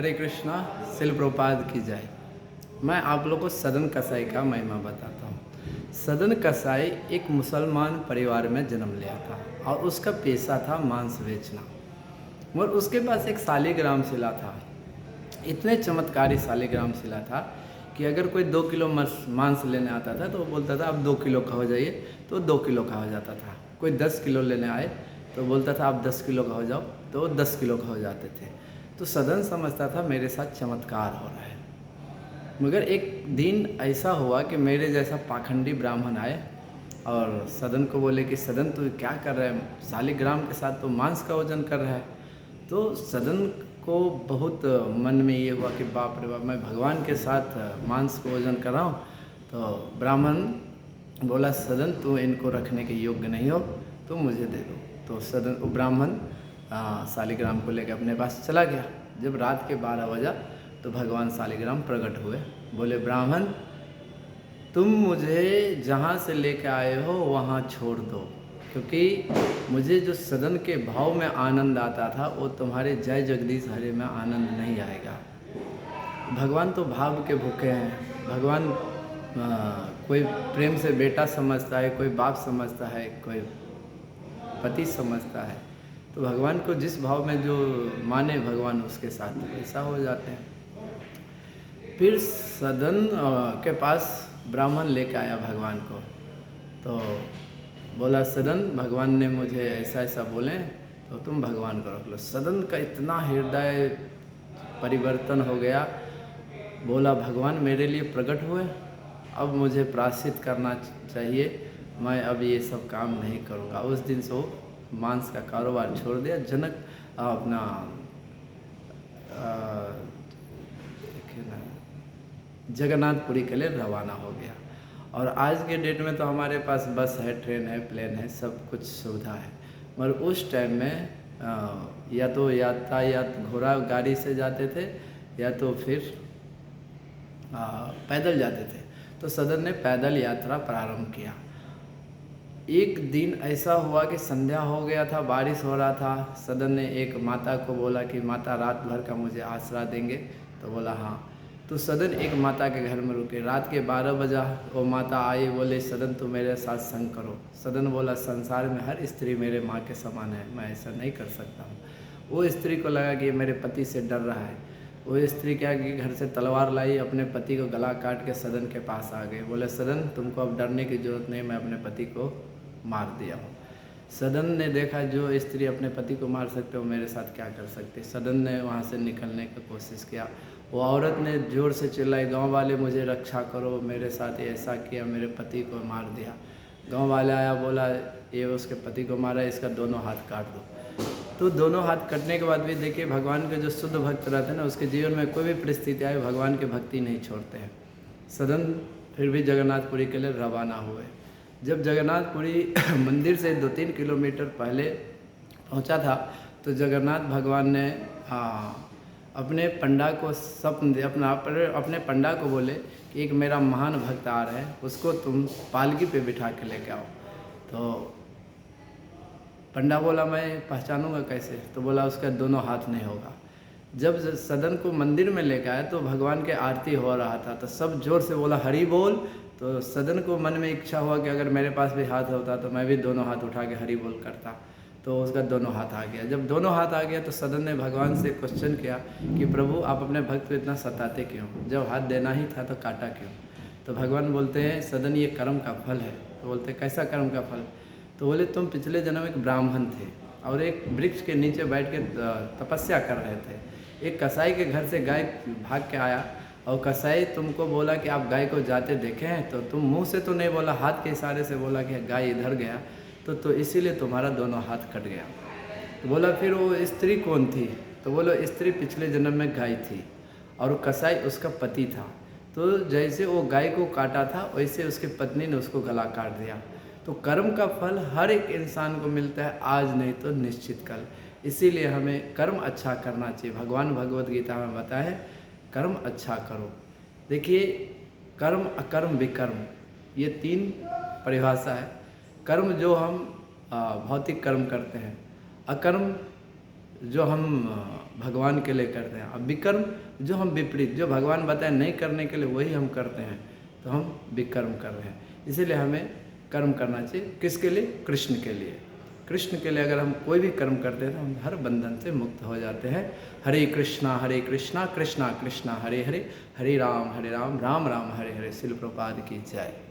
हरे कृष्णा। शिल प्रभुपाद की जय। मैं आप लोग को सदन कसाई का महिमा बताता हूँ। सदन कसाई एक मुसलमान परिवार में जन्म लिया था और उसका पेशा था मांस बेचना। और उसके पास एक शालिग्राम शिला था। इतने चमत्कारी शालिग्राम शिला था कि अगर कोई 2 किलो मांस लेने आता था तो वो बोलता था आप 2 किलो का हो जाइए, तो 2 किलो का हो जाता था। कोई 10 किलो लेने आए तो बोलता था आप 10 किलो का हो जाओ, तो वो 10 किलो का हो जाते थे। तो सदन समझता था मेरे साथ चमत्कार हो रहा है। मगर एक दिन ऐसा हुआ कि मेरे जैसा पाखंडी ब्राह्मण आए और सदन को बोले कि सदन तू क्या कर रहा है, शालिग्राम के साथ तो मांस का वजन कर रहा है। तो सदन को बहुत मन में ये हुआ कि बाप रे बाप, मैं भगवान के साथ मांस को वजन कर रहा हूँ। तो ब्राह्मण बोला सदन तू इनको रखने के योग्य नहीं हो, तो मुझे दे दो। तो सदन वो ब्राह्मण शालिग्राम को लेकर अपने पास चला गया। जब रात के 12 बजा तो भगवान शालिग्राम प्रकट हुए। बोले ब्राह्मण तुम मुझे जहाँ से लेकर आए हो वहाँ छोड़ दो, क्योंकि मुझे जो सदन के भाव में आनंद आता था वो तुम्हारे जय जगदीश हरे में आनंद नहीं आएगा। भगवान तो भाव के भूखे हैं। भगवान कोई प्रेम से बेटा समझता है, कोई बाप समझता है, कोई पति समझता है। तो भगवान को जिस भाव में जो माने भगवान उसके साथ ऐसा हो जाते हैं। फिर सदन के पास ब्राह्मण लेकर आया भगवान को। तो बोला सदन भगवान ने मुझे ऐसा ऐसा बोले तो तुम भगवान को रख लो। सदन का इतना हृदय परिवर्तन हो गया। बोला भगवान मेरे लिए प्रकट हुए, अब मुझे प्रायश्चित करना चाहिए, मैं अब ये सब काम नहीं करूँगा। उस दिन से वो मांस का कारोबार छोड़ दिया। जनक अपना जगन्नाथपुरी के लिए रवाना हो गया। और आज के डेट में तो हमारे पास बस है, ट्रेन है, प्लेन है, सब कुछ सुविधा है। मगर उस टाइम में या तो यातायात घोड़ा गाड़ी से जाते थे या तो फिर पैदल जाते थे। तो सदन ने पैदल यात्रा प्रारंभ किया। एक दिन ऐसा हुआ कि संध्या हो गया था, बारिश हो रहा था। सदन ने एक माता को बोला कि माता रात भर का मुझे आसरा देंगे। तो बोला हाँ। तो सदन एक माता के घर में रुके। रात के 12 बजा वो माता आई, बोले सदन तुम मेरे साथ संग करो। सदन बोला संसार में हर स्त्री मेरे माँ के समान है, मैं ऐसा नहीं कर सकता हूँ। वो स्त्री को लगा कि मेरे पति से डर रहा है। वो स्त्री क्या कि घर से तलवार लाई, अपने पति को गला काट के सदन के पास आ गई। बोले सदन तुमको अब डरने की जरूरत नहीं, मैं अपने पति को मार दिया हूँ। सदन ने देखा जो स्त्री अपने पति को मार सकते हो मेरे साथ क्या कर सकते। सदन ने वहाँ से निकलने की कोशिश किया। वो औरत ने जोर से चिल्लाई गांव वाले मुझे रक्षा करो, मेरे साथ ऐसा किया, मेरे पति को मार दिया। गांव वाले आया, बोला ये उसके पति को मारा, इसका दोनों हाथ काट दो। तो दोनों हाथ कटने के बाद भी देखिए भगवान के जो शुद्ध भक्त रहते हैं ना, उसके जीवन में कोई भी परिस्थिति आए भगवान की भक्ति नहीं छोड़ते हैं। सदन फिर भी जगन्नाथपुरी के लिए रवाना हुए। जब जगन्नाथपुरी मंदिर से 2-3 किलोमीटर पहले पहुंचा था तो जगन्नाथ भगवान ने अपने पंडा को स्वप्न दे अपने पंडा को बोले कि एक मेरा महान भक्त आ रहा है, उसको तुम पालकी पे बिठा के लेके आओ। तो पंडा बोला मैं पहचानूंगा कैसे। तो बोला उसका दोनों हाथ नहीं होगा। जब सदन को मंदिर में लेकर आए तो भगवान के आरती हो रहा था, तो सब जोर से बोला हरि बोल। तो सदन को मन में इच्छा हुआ कि अगर मेरे पास भी हाथ होता तो मैं भी दोनों हाथ उठा के हरि बोल करता। तो उसका दोनों हाथ आ गया। जब दोनों हाथ आ गया तो सदन ने भगवान से क्वेश्चन किया कि प्रभु आप अपने भक्त को इतना सताते क्यों, जब हाथ देना ही था तो काटा क्यों। तो भगवान बोलते हैं सदन ये कर्म का फल है। तो बोलते कैसा कर्म का फल। तो बोले तुम पिछले जन्म एक ब्राह्मण थे और एक वृक्ष के नीचे बैठ के तपस्या कर रहे थे। एक कसाई के घर से गाय भाग के आया और कसाई तुमको बोला कि आप गाय को जाते देखे हैं। तो तुम मुंह से तो नहीं बोला, हाथ के इशारे से बोला कि गाय इधर गया, तो इसीलिए तुम्हारा दोनों हाथ कट गया। तो बोला फिर वो स्त्री कौन थी। तो बोलो स्त्री पिछले जन्म में गाय थी और कसाई उसका पति था। तो जैसे वो गाय को काटा था वैसे उसके पत्नी ने उसको गला काट दिया। तो कर्म का फल हर एक इंसान को मिलता है, आज नहीं तो निश्चित कल। इसीलिए हमें कर्म अच्छा करना चाहिए। भगवान भगवत गीता में बताया है कर्म अच्छा करो। देखिए कर्म अकर्म विकर्म ये 3 परिभाषा है। कर्म जो हम भौतिक कर्म करते हैं, अकर्म जो हम भगवान के लिए करते हैं। अब विकर्म जो हम विपरीत, जो भगवान बताए नहीं करने के लिए वही हम करते हैं, तो हम विकर्म कर रहे हैं। इसीलिए हमें कर्म करना चाहिए। किसके लिए? कृष्ण के लिए। कृष्ण के लिए अगर हम कोई भी कर्म करते हैं तो हम हर बंधन से मुक्त हो जाते हैं। हरे कृष्णा कृष्णा कृष्णा हरे हरे, हरे राम राम राम हरे हरे। शिल प्रपाद की जय।